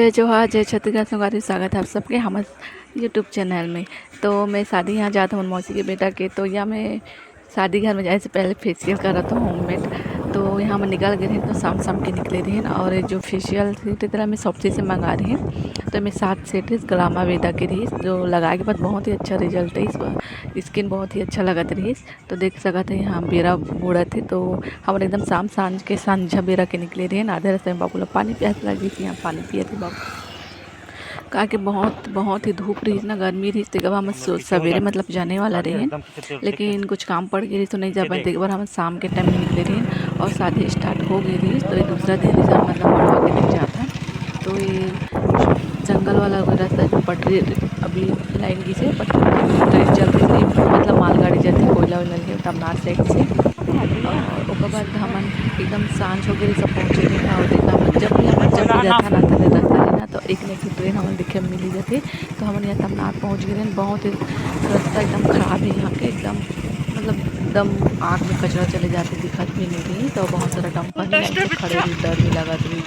जय जोहार, जय छत्तीसगढ़ संगवारी, स्वागत है आप सबके हमारे यूट्यूब चैनल में। तो मैं शादी यहाँ जाता हूँ मौसी के बेटा के, तो यहाँ मैं शादी घर में जाने से पहले फेशियल कर रहा था होममेड। तो यहाँ मैं निकल गए तो शाम शाम के निकले रहे और जो फेशियल सेट तरह मैं शॉप से मंगा रही हैं। तो मैं 7 सेट ग्रामा वेदा के रही जो लगाए के बाद बहुत ही अच्छा रिजल्ट है, इस स्किन बहुत ही अच्छा लगत रही। तो देख सकते हैं यहाँ बेरा बूढ़ा थे, तो हम एकदम शाम सांझ के सांझा बेरा के निकले रहे आधे रास्ते में बाबू लोग पानी प्यास लगी थी, यहाँ पानी पिए थे बाबू कहा कि बहुत बहुत ही धूप रही ना, गर्मी रही। तो एक बार हम सवेरे मतलब जाने वाला रहे, लेकिन कुछ काम पड़ गई तो नहीं जा पाए। एक बार हम शाम के टाइम में निकले रहे और शादी स्टार्ट हो गई रही। तो ये दूसरा दिन रिजल्ट मतलब मड़वा के नहीं जाता। तो ये जंगल वाला रास्ता जो पटरी अभी लाइन की से ट्रेन चल रही थी, मतलब मालगाड़ी जाती कोयला वोला लिए तमनार साइड से। और बाद हमन एकदम सांझ हो गई सब पहुँचे थे। और देखा जब भी हम जब भी जाता ना था रास्ता लेना तो एक न एक ट्रेन हमें दिखे मिली जाती। तो हमन यहाँ तमनार पहुँच गए। बहुत ही रास्ता एकदम ख़राब है यहाँ के, एकदम मतलब एकदम आग में कचरा चले जाते, दिखत भी नहीं रही। तो बहुत सारा डंपर खड़े भी, डर भी लगा रही।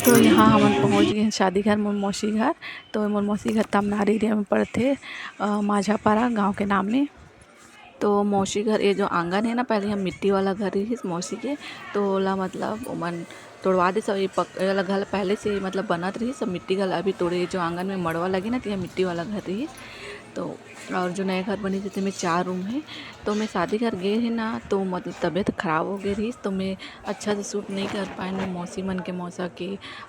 तो यहाँ हम पहुँच गए शादी घर मोर मौसी घर। तो मोर मौसी घर तमनार एरिया में पड़ते, माझापारा गांव के नाम में। तो मौसी घर ये जो आंगन है ना, पहले हम मिट्टी वाला घर ही मौसी के, तो ओला मतलब ओमन तोड़वा दे सब। ये वाला घर पहले से मतलब बनत रही सब मिट्टी का, अभी तोड़े जो आंगन में मड़वा लगी ना, तो यह मिट्टी वाला घर रही। तो और जो नया घर बनी थी में 4 रूम है। तो मैं शादी घर गए है ना, तो मतलब तबीयत ख़राब हो गई रही। तो मैं अच्छा से शूट नहीं कर पाए ना मौसी मन के मौसा के,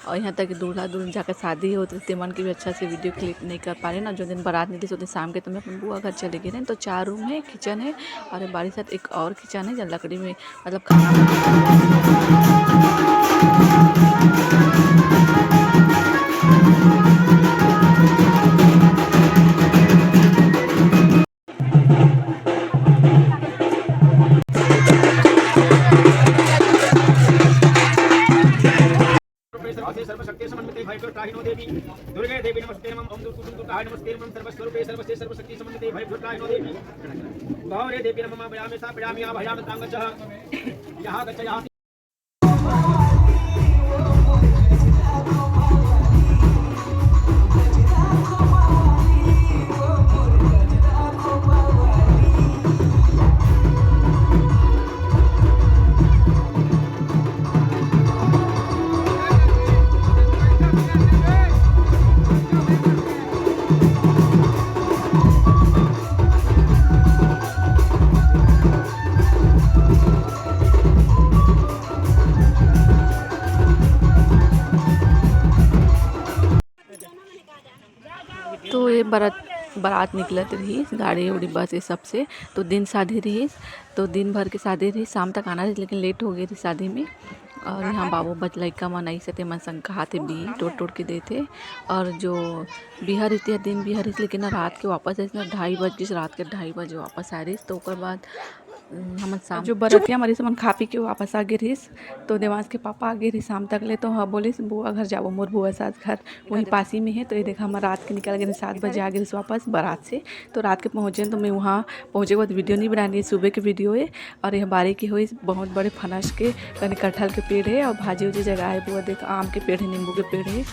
और यहाँ तक दूल्हा दुल्हन जाकर शादी होती थी मन की भी अच्छा से वीडियो क्लिप नहीं कर पा रहे ना। जो दिन बारात नहीं थी उस दिन शाम के तो मैं अपने बुआ घर चले गए। तो 4 रूम है, किचन है और बारी साथ एक और किचन है जो लकड़ी में मतलब खाना। सर्वशक्ति समन्विते भयभ्राहिनो देवी दुर्गे देवी नमस्ते नमः। ओम दुर्गुरुताय नमस्ते नमः। सर्वस्वरूपे सर्वस्ते सर्वशक्ति समन्विते भयभ्राहिनो देवी गौरे देवी नमः। भयामि सा भयामि आ भयामि तांगच्छ यहा गच्छ यहा। तो ये बारात निकलत रही गाड़ी उड़ी बस ये सब से। तो दिन शादी रही, तो दिन भर की शादी रही, शाम तक आना रही, लेकिन लेट हो गई थी शादी में। और यहाँ बाबू बच लड़का मन आई से मन संग खाते बी टोट के देते। और जो बिहार रहती दिन बिहार रही, लेकिन रात के वापस आई 2:30 बजे, रात के 2:30 बजे वापस आ रही। तो बाद हम शाम जो बरतिया मरी से मन खा पी के वापस आ गए रहीस। तो देवांश के पापा आ गए रही शाम तक ले। तो हाँ बोले बुआ घर जाओ, मोर बुआ सास घर वहीं पास ही में है। तो ये देखा हम रात के निकल गए 7 बजे आ गए वापस बारात से। तो रात के पहुँचे तो मैं वहाँ पहुँचे के बाद वीडियो नहीं बनानी है, सुबह की वीडियो है। और यह बारी की हुई बहुत बड़े फनस के कहीं कटहल के पेड़ है और भाजी उजी जगह है। बुआ देख आम के पेड़ है, नींबू के पेड़ है।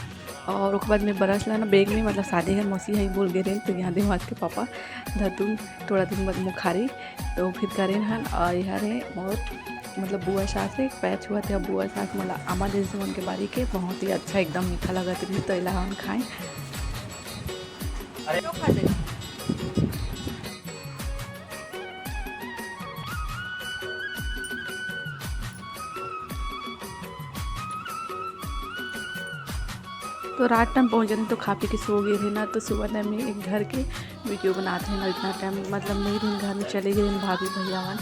और उसके बाद में बरस लाना बैग में मतलब शादी है मौसी है बोल गए रहे। तो यहाँ देवास के पापा धतून थोड़ा दिन बाद मुखारी तो फिर करें हन। और यहाँ रहे और मतलब बुआ सास से पैर छुआ थे। बुआ सास मतलब आमा जैसे उनके बारी के बहुत ही अच्छा एकदम मीठा लगा रही। तो इला हम खाएँ तो रात टाइम पहुँच गए तो खा पी के सो गए थे ना। तो सुबह टाइम में एक घर के वीडियो बनाते हैं ना, इतना टाइम मतलब नहीं दिन घर में चले गए भाभी भैया मन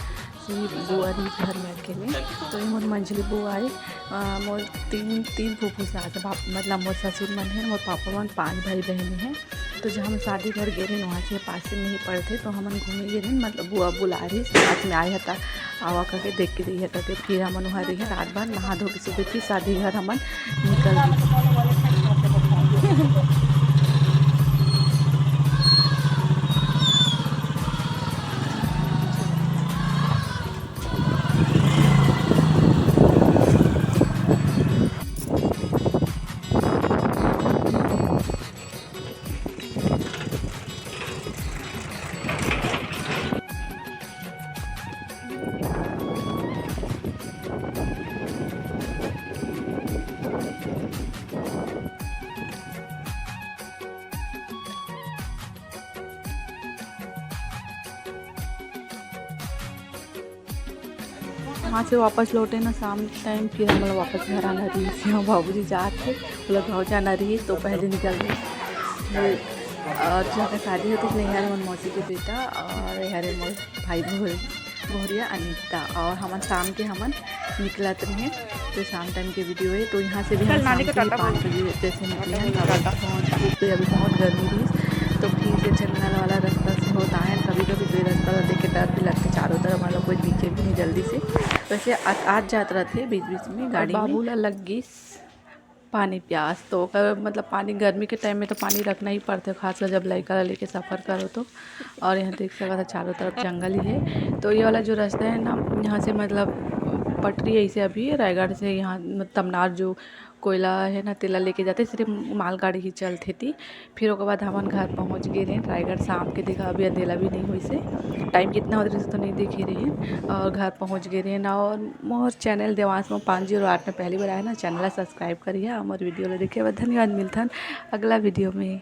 बुआ रही घर में अकेले। तो ये मोर मंझली बुआ आए, मोर तीन फूफू से आते मतलब मोर ससुर मन है, मोर पापा मन 5 भाई बहन हैं। तो जहाँ हम शादी घर गए रहे वहाँ से पास में नहीं पड़ते। तो हम घूमे गए रहे मतलब बुआ बुला रही साथ में आए था आवा करके देख के रही करके। फिर हम वहाँ रही रात भर नहा धो के सुबह फिर शादी घर हम निकल गए। वहाँ से वापस लौटे ना शाम टाइम, फिर हम लोग वापस घर आना रही थी। और बाबूजी जाते वो लोग गाँव जाना रही तो पहले निकल गए। और जहाँ शादी होती है यहाँ मन मौसी के बेटा और यहाँ मोर भाई भोरिया अनीता और हमन शाम के हमन निकलत रहे। तो शाम टाइम के वीडियो है। तो यहाँ से भी हम शाम के 5 बजे जैसे निकले हैं। अभी बहुत गर्मी रही तो फिर से जंगल वाला रास्ता से होता है। कभी कभी कोई रास्ता देख के डर भी लगता है, चारों तरफ मतलब कोई दिखे भी नहीं जल्दी से। वैसे आज जात रहे थे बीच बीच में गाड़ी बाबूला लग गई पानी प्यास। तो मतलब पानी गर्मी के टाइम में तो पानी रखना ही पड़ता है, खासकर जब लड़का लेके सफ़र करो तो। और यहाँ देख सकता था चारों तरफ जंगल ही है। तो ये वाला जो रास्ता है ना, यहाँ से मतलब पटरी ऐसे अभी रायगढ़ से यहाँ तमनार जो कोयला है ना तेला लेके जाते, सिर्फ मालगाड़ी ही चलती थी। फिर उसके बाद हम घर पहुँच गए रहे रायगढ़ शाम के। देखा अभी अंधेला भी नहीं हुई से, टाइम कितना हो रहा तो नहीं देख ही रहे हैं। और घर पहुँच गए रहे ना। और मोर चैनल देवांश में 508 में पहली बार आया ना, चैनल सब्सक्राइब करिए और वीडियो देखिए। धन्यवाद, मिलता अगला वीडियो में।